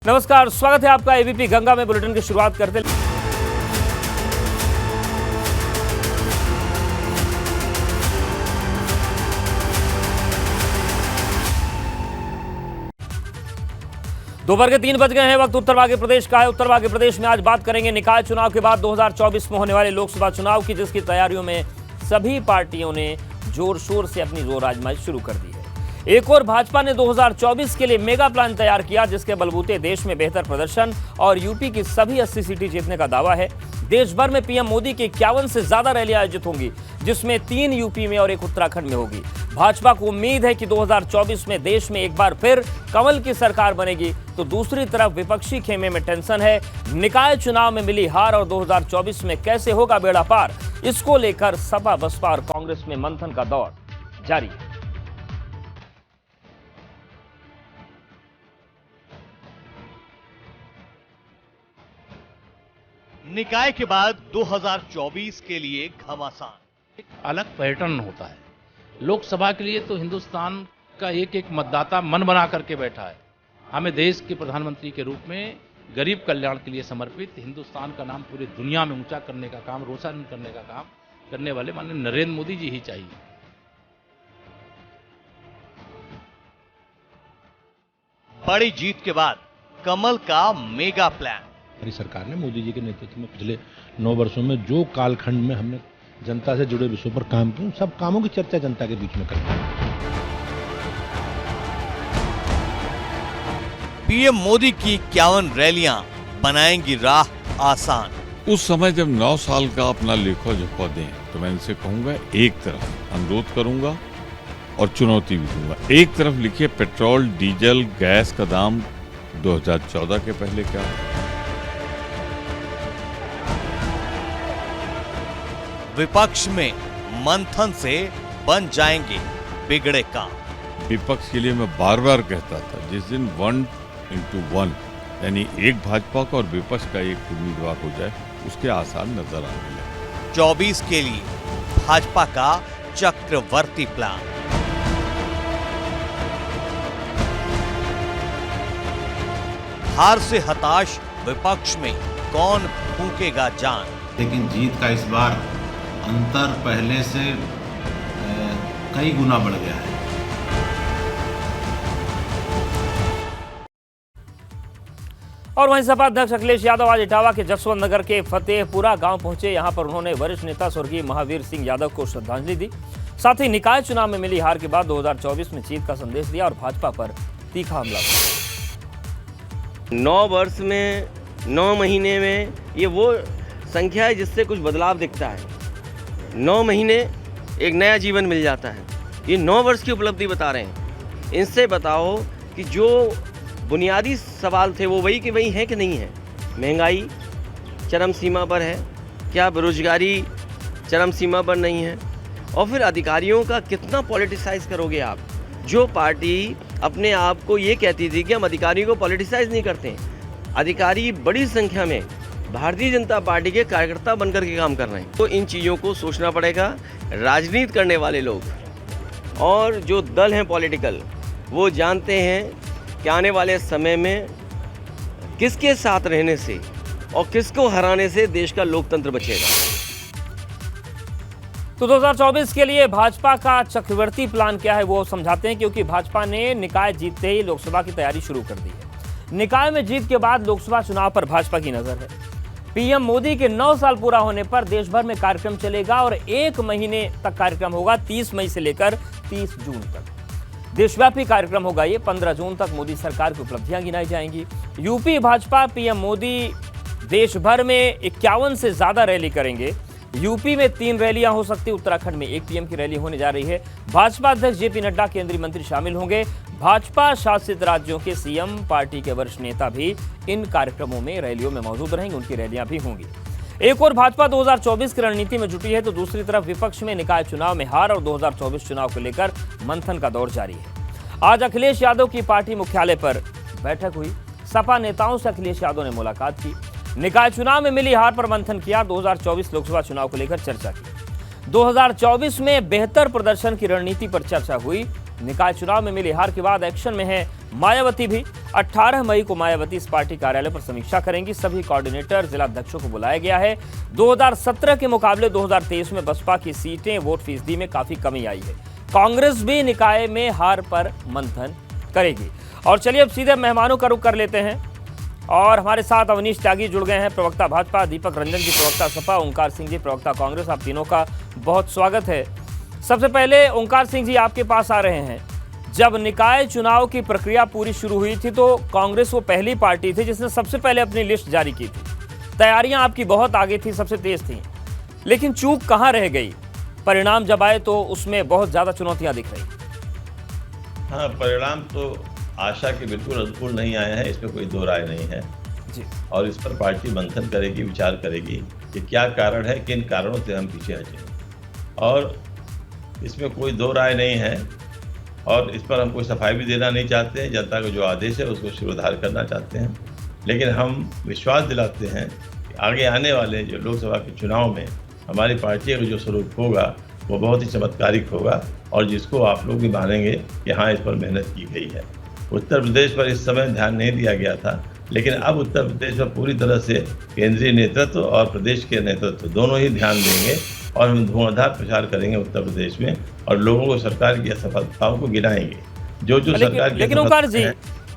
नमस्कार, स्वागत है आपका एबीपी गंगा में। बुलेटिन की शुरुआत करते हैं। दोपहर के 3 बज गए हैं। वक्त उत्तर भाग प्रदेश का है। उत्तर भाग प्रदेश में आज बात करेंगे निकाय चुनाव के बाद 2024 में होने वाले लोकसभा चुनाव की, जिसकी तैयारियों में सभी पार्टियों ने जोर शोर से अपनी जोर आजमाइश शुरू कर दी है। एक और भाजपा ने 2024 के लिए मेगा प्लान तैयार किया, जिसके बलबूते देश में बेहतर प्रदर्शन और यूपी की सभी 80 सीटें जीतने का दावा है। देश भर में पीएम मोदी की 51 से ज्यादा रैलियां आयोजित होंगी, जिसमें 3 यूपी में और 1 उत्तराखंड में होगी। भाजपा को उम्मीद है कि 2024 में देश में एक बार फिर कमल की सरकार बनेगी। तो दूसरी तरफ विपक्षी खेमे में टेंशन है। निकाय चुनाव में मिली हार और 2024 में कैसे होगा बेड़ा पार, इसको लेकर सपा, बसपा और कांग्रेस में मंथन का दौर जारी है। निकाय के बाद 2024 के लिए घमासान। एक अलग पैटर्न होता है। लोकसभा के लिए तो हिंदुस्तान का एक एक मतदाता मन बना करके बैठा है। हमें देश के प्रधानमंत्री के रूप में गरीब कल्याण के लिए समर्पित, हिंदुस्तान का नाम पूरी दुनिया में ऊंचा करने का काम, रोशन करने का काम करने वाले माननीय नरेंद्र मोदी जी ही चाहिए। बड़ी जीत के बाद कमल का मेगा प्लान। हमारी सरकार ने मोदी जी के नेतृत्व में पिछले 9 वर्षों में जो कालखंड में हमने जनता से जुड़े विषयों पर काम किया, सब कामों की चर्चा जनता के बीच में करते हैं। पीएम मोदी की 51 रैलियां बनाएंगी राह आसान। उस समय जब 9 साल का अपना लेखा जोखा दें, तो मैं इनसे कहूंगा, एक तरफ अनुरोध करूंगा और चुनौती भी दूंगा। एक तरफ लिखिए पेट्रोल, डीजल, गैस का दाम 2014 के पहले क्या, विपक्ष में मंथन से बन जाएंगे बिगड़े काम। विपक्ष के लिए मैं बार बार कहता था, जिस दिन 1:1 यानी एक भाजपा का और विपक्ष का एक उम्मीदवार हो जाए, उसके आसार नजर आने लगे। 24 के लिए भाजपा का चक्रवर्ती प्लान। हार से हताश विपक्ष में कौन फूंकेगा जान। लेकिन जीत का इस बार अंतर पहले से कई गुना बढ़ गया है। और वहीं सपा अध्यक्ष अखिलेश यादव आज इटावा के जसवंत नगर के फतेहपुरा गांव पहुंचे। यहां पर उन्होंने वरिष्ठ नेता स्वर्गीय महावीर सिंह यादव को श्रद्धांजलि दी। साथ ही निकाय चुनाव में मिली हार के बाद 2024 में जीत का संदेश दिया और भाजपा पर तीखा हमला किया। 9 वर्ष में 9 महीने में ये वो संख्या है जिससे कुछ बदलाव दिखता है। 9 महीने एक नया जीवन मिल जाता है। ये 9 वर्ष की उपलब्धि बता रहे हैं। इनसे बताओ कि जो बुनियादी सवाल थे वो वही के वही हैं कि नहीं है। महंगाई चरम सीमा पर है क्या, बेरोजगारी चरम सीमा पर नहीं है, और फिर अधिकारियों का कितना पॉलिटिसाइज करोगे आप। जो पार्टी अपने आप को ये कहती थी कि हम अधिकारियों को पॉलिटिसाइज नहीं करते हैं, अधिकारी बड़ी संख्या में भारतीय जनता पार्टी के कार्यकर्ता बनकर के काम कर रहे हैं। तो इन चीज़ों को सोचना पड़ेगा। राजनीति करने वाले लोग और जो दल हैं पॉलिटिकल, वो जानते हैं कि आने वाले समय में किसके साथ रहने से और किसको हराने से देश का लोकतंत्र बचेगा। तो 2024 के लिए भाजपा का चक्रवर्ती प्लान क्या है वो समझाते हैं, क्योंकि भाजपा ने निकाय जीतते ही लोकसभा की तैयारी शुरू कर दी है। निकाय में जीत के बाद लोकसभा चुनाव पर भाजपा की नजर है। पीएम मोदी के 9 साल पूरा होने पर देश भर में कार्यक्रम चलेगा और 1 महीने तक कार्यक्रम होगा। 30 मई से लेकर 30 जून तक देशव्यापी कार्यक्रम होगा। ये 15 जून तक मोदी सरकार की उपलब्धियां गिनाई जाएंगी। यूपी भाजपा पीएम मोदी देश भर में 51 से ज्यादा रैली करेंगे। यूपी में 3 रैलियां हो सकती, उत्तराखंड में 1 पीएम की रैली होने जा रही है। भाजपा अध्यक्ष जेपी नड्डा, केंद्रीय मंत्री शामिल होंगे। भाजपा शासित राज्यों के सीएम, पार्टी के वरिष्ठ नेता भी इन कार्यक्रमों में, रैलियों में मौजूद रहेंगे। उनकी रैलियां भी होंगी। एक और भाजपा 2024 की रणनीति में जुटी है, तो दूसरी तरफ विपक्ष में निकाय चुनाव में हार और 2024 चुनाव को लेकर मंथन का दौर जारी है। आज अखिलेश यादव की पार्टी मुख्यालय पर बैठक हुई। सपा नेताओं से अखिलेश यादव ने मुलाकात की, निकाय चुनाव में मिली हार पर मंथन किया, 2024 लोकसभा चुनाव को लेकर चर्चा की। 2024 में बेहतर प्रदर्शन की रणनीति पर चर्चा हुई। निकाय चुनाव में मिली हार के बाद एक्शन में है मायावती भी। 18 मई को मायावती इस पार्टी कार्यालय पर समीक्षा करेंगी। सभी कोऑर्डिनेटर जिला अध्यक्षों को बुलाया गया है। 2017 के मुकाबले 2023 में बसपा की सीटें वोट फीसदी में काफी कमी आई है। कांग्रेस भी निकाय में हार पर मंथन करेगी। और चलिए अब सीधे मेहमानों का रुख कर लेते हैं और हमारे साथ अवनीश त्यागी जुड़ गए हैं, प्रवक्ता भाजपा, दीपक रंजन जी प्रवक्ता सपा, ओंकार सिंह जी प्रवक्ता कांग्रेस। आप तीनों का बहुत स्वागत है। सबसे पहले ओंकार सिंह जी आपके पास आ रहे हैं। जब निकाय चुनाव की प्रक्रिया पूरी शुरू हुई थी तो कांग्रेस वो पहली पार्टी थी जिसने सबसे पहले अपनी लिस्ट जारी की थी। तैयारियां आपकी बहुत आगे थी, सबसे तेज थी, लेकिन चूक कहां रह गई? परिणाम जब आए तो उसमें बहुत ज्यादा चुनौतियां दिख रही। हाँ, परिणाम तो आशा के बिल्कुल अनुकूल नहीं आए हैं, इसमें कोई दो राय नहीं है जी। और इस पर पार्टी मंथन करेगी, विचार करेगी कि क्या कारण है, किन कारणों से हम पीछे हटे, और इसमें कोई दो राय नहीं है। और इस पर हम कोई सफाई भी देना नहीं चाहते हैं। जनता का जो आदेश है उसको शिरोधार्य करना चाहते हैं, लेकिन हम विश्वास दिलाते हैं कि आगे आने वाले जो लोकसभा के चुनाव में हमारी पार्टी का जो स्वरूप होगा वो बहुत ही चमत्कारिक होगा और जिसको आप लोग भी मानेंगे कि हाँ, इस पर मेहनत की गई है। उत्तर प्रदेश पर इस समय ध्यान नहीं दिया गया था, लेकिन अब उत्तर प्रदेश पर पूरी तरह से केंद्रीय नेतृत्व और प्रदेश के नेतृत्व दोनों ही ध्यान देंगे और हम धुआंधार प्रचार करेंगे उत्तर प्रदेश में और लोगों को सरकार की असफलताओं को गिनाएंगे। जो सरकार लेकिन ओंकार जी,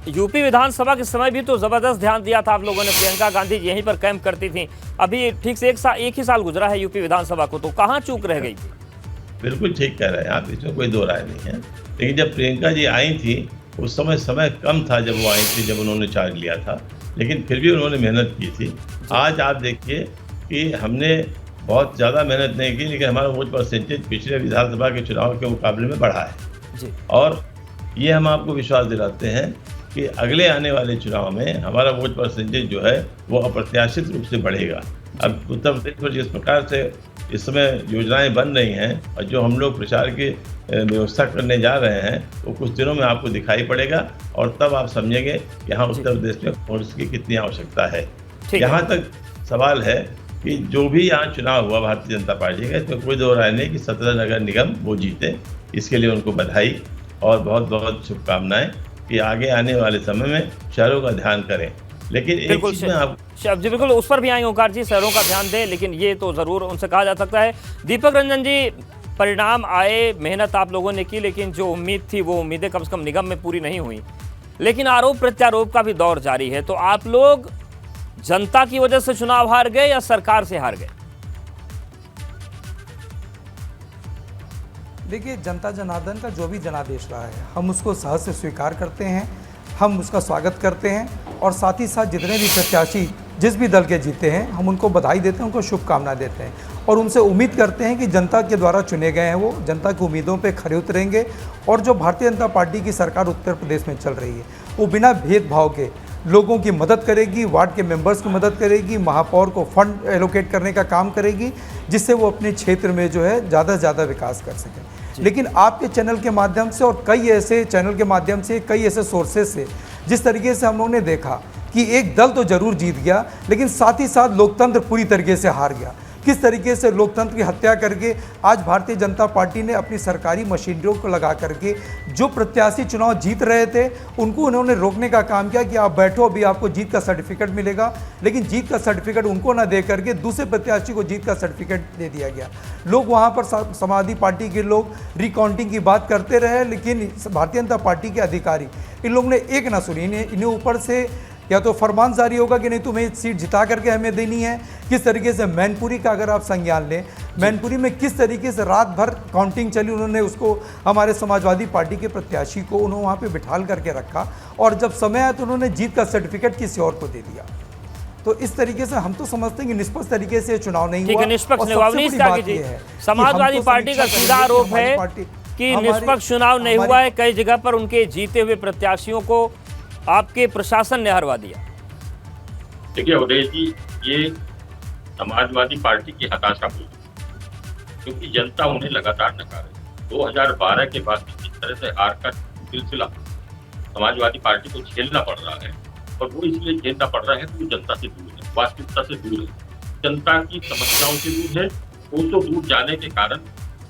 यूपी विधानसभा के समय भी तो जबरदस्त ध्यान दिया था आप लोगों ने। प्रियंका गांधी यहीं पर कैंप करती थी। अभी ठीक से एक ही साल गुजरा है यूपी विधानसभा को, तो कहाँ चूक रह गई थी? बिल्कुल ठीक कह रहे हैं आप, इसमें कोई दो राय नहीं है। लेकिन जब प्रियंका जी आई थी उस समय कम था जब वो आई थी, जब उन्होंने चार्ज लिया था, लेकिन फिर भी उन्होंने मेहनत की थी। आज आप देखिए कि हमने बहुत ज़्यादा मेहनत नहीं की, लेकिन हमारा वोट परसेंटेज पिछले विधानसभा के चुनाव के मुकाबले में बढ़ा है जी। और ये हम आपको विश्वास दिलाते हैं कि अगले आने वाले चुनाव में हमारा वोट परसेंटेज जो है वो अप्रत्याशित रूप से बढ़ेगा। अब उत्तर प्रदेश में जिस प्रकार से इस समय योजनाएं बन रही हैं और जो हम लोग प्रचार की व्यवस्था करने जा रहे हैं वो कुछ दिनों में आपको दिखाई पड़ेगा और तब आप समझेंगे कि हाँ, उत्तर प्रदेश में कांग्रेस की कितनी आवश्यकता है। यहाँ तक सवाल है कि जो भी यहाँ चुनाव हुआ भारतीय जनता पार्टी का, इसमें कोई दो राय नहीं कि 17 नगर निगम वो जीते। इसके लिए उनको बधाई और बहुत बहुत शुभकामनाएं कि आगे आने वाले समय में शहरों का ध्यान करें। लेकिन एक चीज में आप जी बिल्कुल उस पर भी आएंगे ओंकार जी, शहरों का ध्यान दें, लेकिन ये तो जरूर उनसे कहा जा सकता है। दीपक रंजन जी, परिणाम आए, मेहनत आप लोगों ने की, लेकिन जो उम्मीद थी वो उम्मीदें कम से कम निगम में पूरी नहीं हुई, लेकिन आरोप प्रत्यारोप का भी दौर जारी है। तो आप लोग जनता की वजह से चुनाव हार गए या सरकार से हार गए? देखिए, जनता जनार्दन का जो भी जनादेश रहा है हम उसको सहज से स्वीकार करते हैं, हम उसका स्वागत करते हैं और साथ ही साथ जितने भी प्रत्याशी जिस भी दल के जीते हैं हम उनको बधाई देते हैं, उनको शुभकामनाएं देते हैं और उनसे उम्मीद करते हैं कि जनता के द्वारा चुने गए हैं वो जनता की उम्मीदों पे खरे उतरेंगे और जो भारतीय जनता पार्टी की सरकार उत्तर प्रदेश में चल रही है वो बिना भेदभाव के लोगों की मदद करेगी, वार्ड के मेंबर्स की मदद करेगी, महापौर को फंड एलोकेट करने का काम करेगी, जिससे वो अपने क्षेत्र में जो है ज़्यादा से ज़्यादा विकास कर सकें। लेकिन आपके चैनल के माध्यम से और कई ऐसे चैनल के माध्यम से, कई ऐसे सोर्सेज से जिस तरीके से हम लोगों ने देखा कि एक दल तो जरूर जीत गया लेकिन साथ ही साथ लोकतंत्र पूरी तरीके से हार गया। किस तरीके से लोकतंत्र की हत्या करके आज भारतीय जनता पार्टी ने अपनी सरकारी मशीनरियों को लगा करके जो प्रत्याशी चुनाव जीत रहे थे उनको उन्होंने रोकने का काम किया कि आप बैठो, अभी आपको जीत का सर्टिफिकेट मिलेगा, लेकिन जीत का सर्टिफिकेट उनको ना दे करके दूसरे प्रत्याशी को जीत का सर्टिफिकेट दे दिया गया। लोग वहाँ पर समाजवादी पार्टी के लोग रिकाउंटिंग की बात करते रहे, लेकिन भारतीय जनता पार्टी के अधिकारी इन लोगों ने एक ना सुनी। इन्हें ऊपर से या तो फरमान जारी होगा कि नहीं तुम्हें सीट जिता करके हमें देनी है। किस तरीके से मैनपुरी का अगर आप संज्ञान लें, मैनपुरी में किस तरीके से रात भर काउंटिंग चली, उन्होंने उसको हमारे समाजवादी पार्टी के प्रत्याशी को उन्होंने वहाँ पे बिठाल करके रखा और जब समय आया तो उन्होंने जीत का सर्टिफिकेट किसी और को दे दिया। तो इस तरीके से हम तो समझते हैं कि निष्पक्ष तरीके से चुनाव नहीं हुआ। समाजवादी पार्टी का सीधा आरोप है कि निष्पक्ष चुनाव नहीं हुआ है, कई जगह पर उनके जीते हुए प्रत्याशियों को आपके प्रशासन ने हरवा दिया। देखिए अवधेश जी, ये समाजवादी पार्टी की हताशा हुई क्योंकि जनता उन्हें लगातार नकारे। 2012 के बाद जिस तरह से हार का सिलसिला समाजवादी पार्टी को झेलना पड़ रहा है और वो इसलिए झेलना पड़ रहा है कि वो जनता से दूर है, वास्तविकता से दूर है, जनता की समस्याओं से दूर है। वो तो दूर जाने के कारण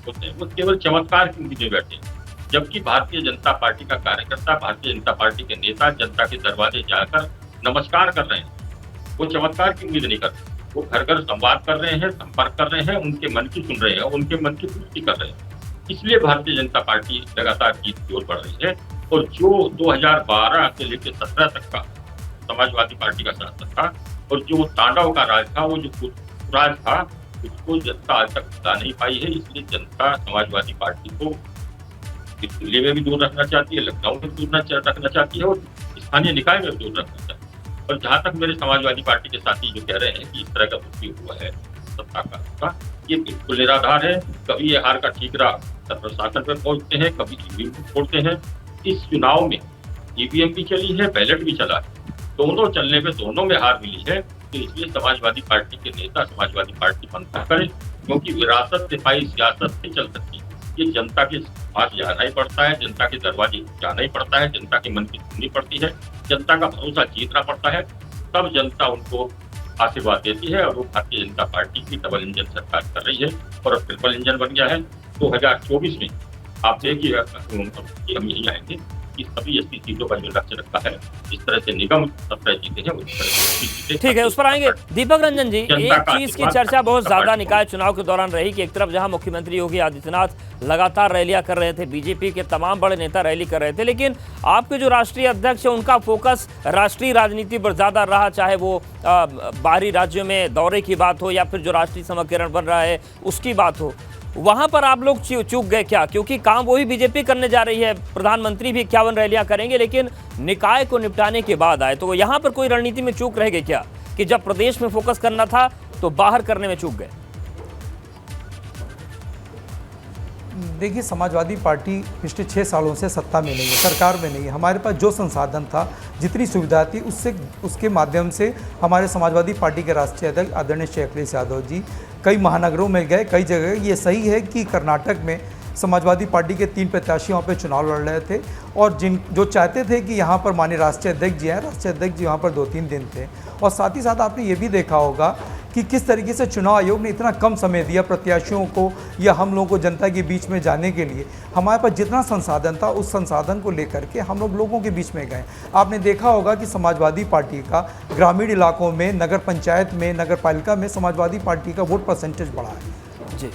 होते हैं, वो केवल चमत्कार की उम्मीद में बैठे हैं। जबकि भारतीय जनता पार्टी का कार्यकर्ता, भारतीय जनता पार्टी के नेता जनता के दरवाजे जाकर नमस्कार कर रहे हैं। वो चमत्कार की उम्मीद नहीं करते, वो घर घर संवाद कर रहे हैं, संपर्क कर रहे हैं, उनके मन की सुन रहे हैं, उनके मन की पूर्ति कर रहे हैं। इसलिए भारतीय जनता पार्टी लगातार जीत की ओर बढ़ रही है। और जो 2012 से लेकर 17 तक का समाजवादी पार्टी का शासन था और जो तांडव का राज था, वो जो राज था, उसको जनता आज तक भुला नहीं पाई है। इसलिए जनता समाजवादी पार्टी को दिल्ली में भी दूर रखना चाहती है, लखनऊ में भी दूर रखना चाहती है और स्थानीय निकाय में भी दूर रखना चाहती है। और जहां तक मेरे समाजवादी पार्टी के साथी जो कह रहे हैं कि इस तरह का दुरुपयोग हुआ है सत्ता का, ये बिल्कुल निराधार है। कभी ये हार का ठीकरा प्रशासन पर पहुंचते हैं, कभी ईवीएम को फोड़ते हैं। इस चुनाव में ईवीएम भी चली है, बैलेट भी चला है, दोनों चलने पे दोनों में हार मिली है। तो इसलिए समाजवादी पार्टी के नेता समाजवादी पार्टी बनता करें, क्योंकि विरासत से पाई सियासत से चल सकती है। ये जनता के पास जाना ही पड़ता है, जनता के दरवाजे जाना ही पड़ता है, जनता के मन की सुननी पड़ती है, जनता का भरोसा जीतना पड़ता है, तब जनता उनको आशीर्वाद देती है। और वो भारतीय जनता पार्टी की डबल इंजन सरकार कर रही है और अब ट्रिपल इंजन बन गया है। 2024 में आप देखिए हम यही आएंगे कि सभी 80 सीटों का जो लक्ष्य रखा है, इस तरह से निगम 17 जीते हैं, उस तरह से जीते। ठीक है, उस पर आएंगे। दीपक रंजन जी, एक चीज की चर्चा बहुत ज्यादा निकाय चुनाव के दौरान रही कि एक तरफ जहां मुख्यमंत्री योगी आदित्यनाथ लगातार रैलियां कर रहे थे, बीजेपी के तमाम बड़े नेता रैली कर रहे थे, लेकिन आपके जो राष्ट्रीय अध्यक्ष है उनका फोकस राष्ट्रीय राजनीति पर ज्यादा रहा, चाहे वो बाहरी राज्यों में दौरे की बात हो या फिर जो राष्ट्रीय समीकरण बन रहा है उसकी बात हो। वहां पर आप लोग चूक गए क्या? क्योंकि काम वही बीजेपी करने जा रही है, प्रधानमंत्री भी 51 रैलियां करेंगे, लेकिन निकाय को निपटाने के बाद आए, तो यहां पर कोई रणनीति में चूक रह गई क्या कि जब प्रदेश में फोकस करना था तो बाहर करने में चूक गए? देखिए, समाजवादी पार्टी पिछले 6 सालों से सत्ता में नहीं है, सरकार में नहीं है। हमारे पास जो संसाधन था, जितनी सुविधा थी, उसके माध्यम से हमारे समाजवादी पार्टी के राष्ट्रीय अध्यक्ष आदरणीय श्री अखिलेश यादव जी कई महानगरों में गए, कई जगह। ये सही है कि कर्नाटक में समाजवादी पार्टी के 3 प्रत्याशी वहाँ पे चुनाव लड़ रहे थे और जो चाहते थे कि यहाँ पर माननीय राष्ट्रीय अध्यक्ष जी हैं, राष्ट्रीय अध्यक्ष जी वहाँ पर 2-3 दिन थे। और साथ ही साथ आपने ये भी देखा होगा कि किस तरीके से चुनाव आयोग ने इतना कम समय दिया प्रत्याशियों को या हम लोगों को जनता के बीच में जाने के लिए। हमारे पास जितना संसाधन था, उस संसाधन को लेकर के हम लोगों के बीच में गए। आपने देखा होगा कि समाजवादी पार्टी का ग्रामीण इलाकों में, नगर पंचायत में, नगर पालिका में समाजवादी पार्टी का वोट परसेंटेज बढ़ा है जी।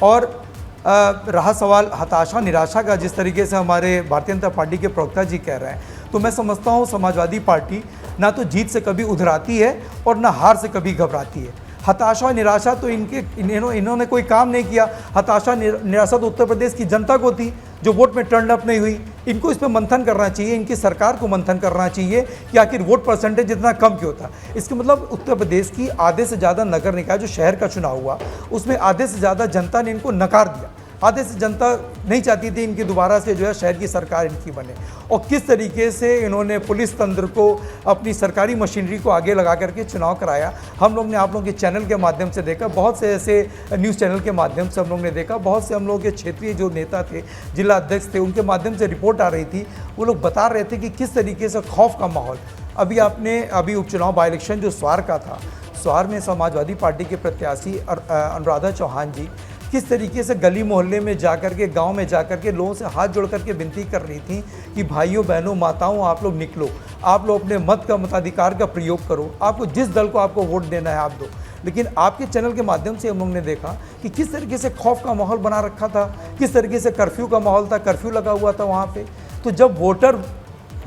और रहा सवाल हताशा निराशा का, जिस तरीके से हमारे भारतीय जनता पार्टी के प्रवक्ता जी कह रहे हैं, तो मैं समझता हूँ समाजवादी पार्टी ना तो जीत से कभी उधराती है और ना हार से कभी घबराती है। हताशा और निराशा तो इन्होंने कोई काम नहीं किया। हताशा निराशा तो उत्तर प्रदेश की जनता को थी जो वोट में टर्न अप नहीं हुई। इनको इस पर मंथन करना चाहिए, इनकी सरकार को मंथन करना चाहिए कि आखिर वोट परसेंटेज इतना कम क्यों था। इसका मतलब उत्तर प्रदेश की आधे से ज़्यादा नगर निकाय जो शहर का चुनाव हुआ, उसमें आधे से ज़्यादा जनता ने इनको नकार दिया। आधे से जनता नहीं चाहती थी इनकी दोबारा से जो है शहर की सरकार इनकी बने। और किस तरीके से इन्होंने पुलिस तंत्र को, अपनी सरकारी मशीनरी को आगे लगा करके चुनाव कराया, हम लोग ने आप लोगों के चैनल के माध्यम से देखा। बहुत से ऐसे न्यूज़ चैनल के माध्यम से हम लोग ने देखा, बहुत से हम लोगों के क्षेत्रीय जो नेता थे, जिला अध्यक्ष थे, उनके माध्यम से रिपोर्ट आ रही थी। वो लोग बता रहे थे कि किस तरीके से खौफ का माहौल। अभी उपचुनाव बाई इलेक्शन जो स्वार का था, स्वार में समाजवादी पार्टी के प्रत्याशी अनुराधा चौहान जी किस तरीके से गली मोहल्ले में जाकर के, गांव में जाकर के लोगों से हाथ जोड़ करके विनती कर रही थी कि भाइयों बहनों माताओं, आप लोग निकलो, आप लोग अपने मत का मताधिकार का प्रयोग करो, आपको जिस दल को आपको वोट देना है आप दो। लेकिन आपके चैनल के माध्यम से हम लोगों ने देखा कि किस तरीके से खौफ का माहौल बना रखा था, किस तरीके से कर्फ्यू का माहौल था, कर्फ्यू लगा हुआ था वहाँ पे। तो जब वोटर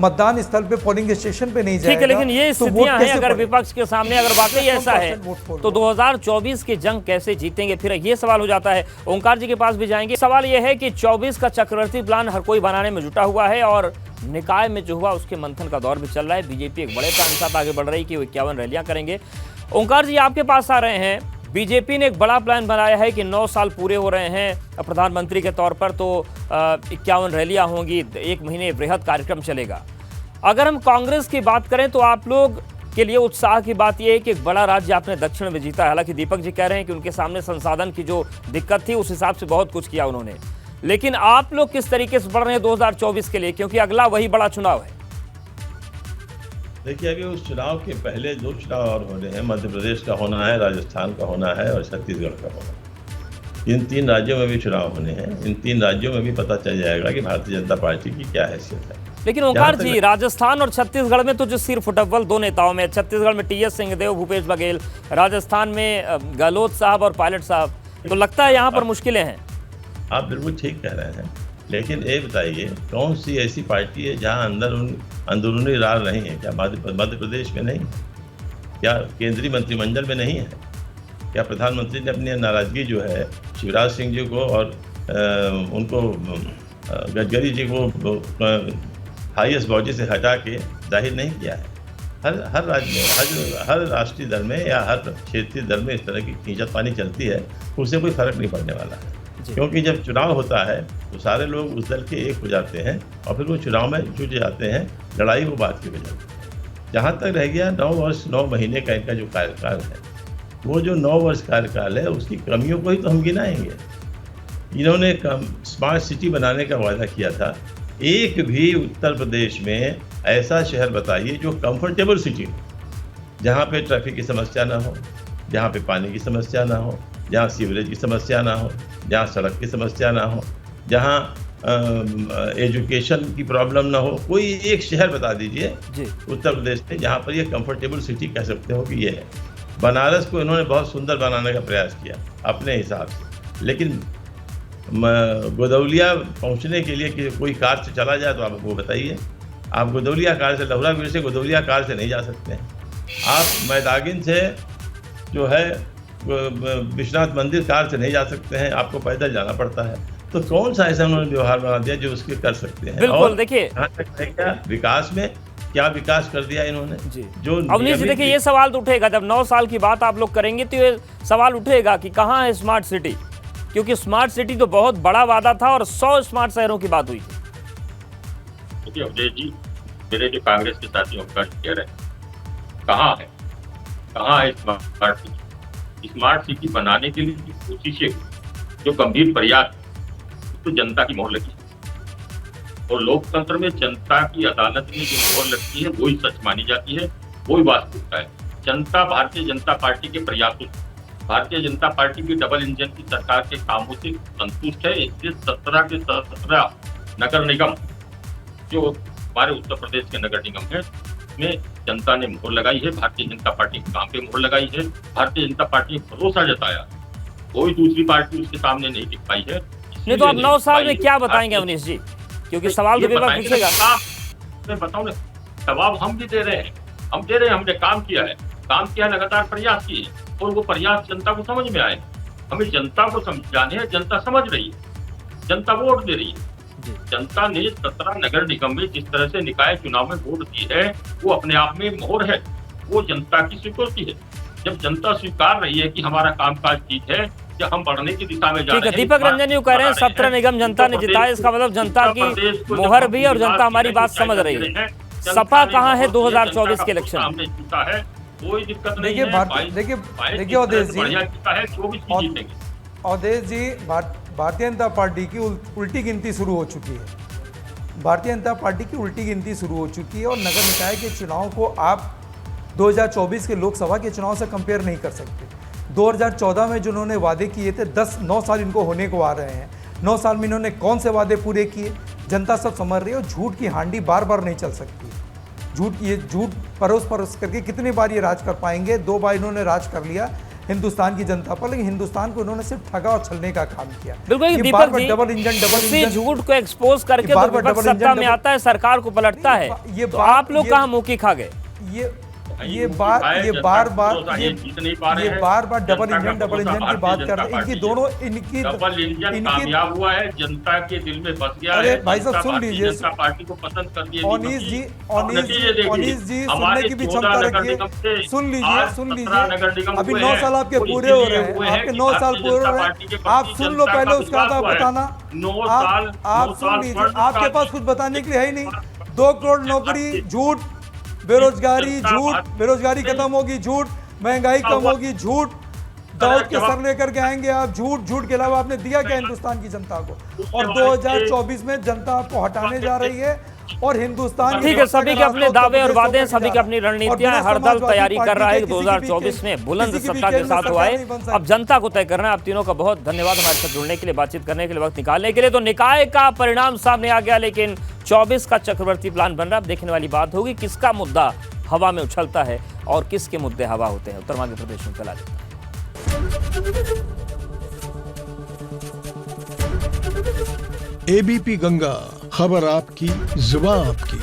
मतदान स्थल पे, पोलिंग स्टेशन पे नहीं जाएगा, ठीक है, लेकिन ये स्थितियां हैं अगर विपक्ष के सामने अगर वाकई ऐसा है तो 2024 की जंग कैसे जीतेंगे? फिर ये सवाल हो जाता है। ओंकार जी के पास भी जाएंगे। सवाल ये है कि 24 का चक्रवर्ती प्लान हर कोई बनाने में जुटा हुआ है और निकाय में जो हुआ उसके मंथन का दौर भी चल रहा है। बीजेपी एक बड़े प्लान के साथ आगे बढ़ रही है कि वो 51 रैलियां करेंगे। ओंकार जी आपके पास आ रहे हैं। बीजेपी ने एक बड़ा प्लान बनाया है कि 9 साल पूरे हो रहे हैं प्रधानमंत्री के तौर पर, तो 51 रैलियां होंगी, 1 महीने बृहद कार्यक्रम चलेगा। अगर हम कांग्रेस की बात करें तो आप लोग के लिए उत्साह की बात यह है कि एक बड़ा राज्य आपने दक्षिण में जीता है। हालांकि दीपक जी कह रहे हैं कि उनके सामने संसाधन की जो दिक्कत थी उस हिसाब से बहुत कुछ किया उन्होंने, लेकिन आप लोग किस तरीके से बढ़ रहे हैं 2024 के लिए, क्योंकि अगला वही बड़ा चुनाव है? देखिए, अभी उस चुनाव के पहले 2 चुनाव और होने हैं। मध्य प्रदेश का होना है, राजस्थान का होना है और छत्तीसगढ़ का होना है। इन 3 राज्यों में भी चुनाव होने हैं। इन 3 राज्यों में भी पता चल जाएगा कि भारतीय जनता पार्टी की क्या हैसियत है। लेकिन ओंकार जी, राजस्थान और छत्तीसगढ़ में तो जो सिर फुटबल 2 नेताओं में, छत्तीसगढ़ में टीएस सिंहदेव, भूपेश बघेल, राजस्थान में गहलोत साहब और पायलट साहब, तो लगता है यहाँ पर मुश्किलें हैं। आप बिल्कुल ठीक कह रहे हैं, लेकिन ये बताइए कौन सी ऐसी पार्टी है जहाँ अंदरूनी रार नहीं है? क्या मध्य प्रदेश में नहीं है? क्या केंद्रीय मंत्रिमंडल में नहीं है? क्या प्रधानमंत्री ने अपनी नाराजगी जो है शिवराज सिंह जी को और उनको गडकरी जी को हाईएस्ट बॉडी से हटा के जाहिर नहीं किया है? हर राज्य में, हर राष्ट्रीय दल में या हर क्षेत्रीय दल में इस तरह की खींचतानी चलती है, उससे कोई फर्क नहीं पड़ने वाला है। क्योंकि जब चुनाव होता है तो सारे लोग उस दल के एक हो जाते हैं और फिर वो चुनाव में जुट जाते हैं, लड़ाई वो बात की हो जाती है। जहाँ तक रह गया 9 वर्ष 9 महीने का इनका जो कार्यकाल है, वो जो 9 वर्ष कार्यकाल है उसकी कमियों को ही तो हम गिनाएंगे। इन्होंने स्मार्ट सिटी बनाने का वादा किया था। एक भी उत्तर प्रदेश में ऐसा शहर बताइए जो कंफर्टेबल सिटी हो, जहाँ पे ट्रैफिक की समस्या ना हो, जहाँ पे पानी की समस्या ना हो, जहाँ सीवरेज की समस्या ना हो, जहाँ सड़क की समस्या ना हो, जहाँ एजुकेशन की प्रॉब्लम ना हो। कोई एक शहर बता दीजिए उत्तर प्रदेश में जहाँ पर ये कंफर्टेबल सिटी कह सकते हो कि ये है। बनारस को इन्होंने बहुत सुंदर बनाने का प्रयास किया अपने हिसाब से, लेकिन गोदौलिया पहुंचने के लिए कि कोई कार से चला जाए तो आप वो बताइए, आप गोदौलिया कार से, लहुरागुड़ी से गोदौलिया कार से नहीं जा सकते हैं। आप मैदागिन से जो है विश्वनाथ मंदिर कार से नहीं जा सकते हैं, आपको पैदल जाना पड़ता है। तो कौन सा ऐसा उन्होंने व्यवहार बना दिया जो उसके कर सकते हैं? बिल्कुल, देखिए विकास में क्या विकास कर दिया इन्होंने जी। जो अवनीश जी, देखिए ये सवाल तो उठेगा जब 9 साल की बात आप लोग करेंगे तो ये सवाल उठेगा कि कहाँ है स्मार्ट सिटी, क्योंकि स्मार्ट सिटी तो बहुत बड़ा वादा था और 100 स्मार्ट शहरों की बात हुई थी। देखिए अवधेश जी, मेरे जो कांग्रेस के साथी ओंकार कह रहे हैं, कहाँ है स्मार्ट सिटी? स्मार्ट सिटी बनाने के लिए कोशिशें, जो गंभीर प्रयास, तो जनता की मोहर लगी और लोकतंत्र में जनता की अदालत में जो मोहर लगती है वही सच मानी जाती है, वही वास्तविकता है। जनता भारतीय जनता पार्टी के प्रयासों, भारतीय जनता पार्टी की डबल इंजन की सरकार के कामों से संतुष्ट है। इसलिए 17 के 17 नगर निगम जो हमारे उत्तर प्रदेश के नगर निगम है में जनता ने मोहर लगाई है, भारतीय जनता पार्टी के काम पे मोहर लगाई है। भारतीय जनता पार्टी ने भरोसा जताया, कोई दूसरी पार्टी उसके सामने नहीं टिक पाई है। नहीं तो आप 9 साल में क्या बताएंगे अवनीश जी, क्योंकि सवाल तो बेबाक पूछेगा। मैं बताऊं ना, जवाब हम भी दे रहे हैं, हमने काम किया है, लगातार प्रयास किए और वो प्रयास जनता को समझ में आए। हमें जनता को समझाने हैं, जनता समझ रही है, जनता वोट दे रही है। जनता ने 17 नगर निगम में जिस तरह से निकाय चुनाव में वोट दी है, वो अपने आप में मोहर है, वो जनता की स्वीकृति है। जब जनता स्वीकार रही है कि हमारा कामकाज ठीक है, जब हम बढ़ने की दिशा में जा रहे हैं। ठीक है, दीपक रंजन जी कह रहे हैं 17 निगम जनता ने जिताया, इसका मतलब जनता की मोहर भी और जनता हमारी बात समझ रही है। सपा कहाँ है 2024 के इलेक्शन में? हमने जीता है, कोई दिक्कत नहीं देखिए है। देखिए अवधेश जी, भारतीय जनता पार्टी की उल्टी गिनती शुरू हो चुकी है। भारतीय जनता पार्टी की उल्टी गिनती शुरू हो चुकी है और नगर निकाय के चुनाव को आप 2024 के लोकसभा के चुनाव से कंपेयर नहीं कर सकते। 2014 में जिन्होंने वादे किए थे, 9 साल इनको होने को आ रहे हैं। 9 साल में इन्होंने कौन से वादे पूरे किए, जनता सब समझ रही है। और झूठ की हांडी बार बार नहीं चल सकती। झूठ परोस करके कितनी बार ये राज कर पाएंगे? 2 बार इन्होंने राज कर लिया हिंदुस्तान की जनता पर, लेकिन हिंदुस्तान को इन्होंने सिर्फ ठगा और छलने का काम किया। बिल्कुल, दीपक जी डबल इंजन झूठ को एक्सपोज करके तो विपक्ष सत्ता में आता है, सरकार को पलटता है। तो आप लोग कहाँ मुंह की खा गए? ये बार डबल इंजन की बात कर रहे हैं। इनकी दोनों डबल इंजन कामयाब हुआ है, जनता के दिल में बस गया है। भाई साहब सुन लीजिए, जनता पार्टी को पसंद कर दिया। अनीश जी सुनने की भी क्षमता रखिए। सुन लीजिए, अभी 9 साल आपके पूरे हो रहे हैं, आपके 9 साल पूरे हो रहे हैं। आप सुन लो पहले, उसके बाद आप बताना। आप सुन लीजिए, आपके पास कुछ बताने के लिए है ही नहीं। 2 करोड़ नौकरी झूठ, बेरोजगारी झूठ, बेरोजगारी खत्म होगी झूठ, महंगाई कम होगी झूठ, दाऊद के सर लेकर के आएंगे आप झूठ के अलावा आपने दिया क्या हिंदुस्तान की जनता को? और 2024 में जनता आपको हटाने जा रही है। और हिंदुस्तान ठीक है, सभी के अपने दावे और वादे हैं, सभी की अपनी रणनीतियां हैं। हर दल तैयारी कर रहा है कि 2024 में बुलंद सत्ता के साथ वो आए। अब जनता को तय करना है। आप तीनों का बहुत धन्यवाद हमारे साथ जुड़ने के लिए, बातचीत करने के लिए, वक्त निकालने के लिए। तो निकाय का परिणाम सामने आ गया, लेकिन 24 का चक्रवर्ती प्लान बन रहा है। अब देखने वाली बात होगी किसका मुद्दा हवा में उछलता है और किसके मुद्दे हवा होते हैं। उत्तर मध्य प्रदेश में चला जाता है। एबीपी गंगा, खबर आपकी, जुबान आपकी।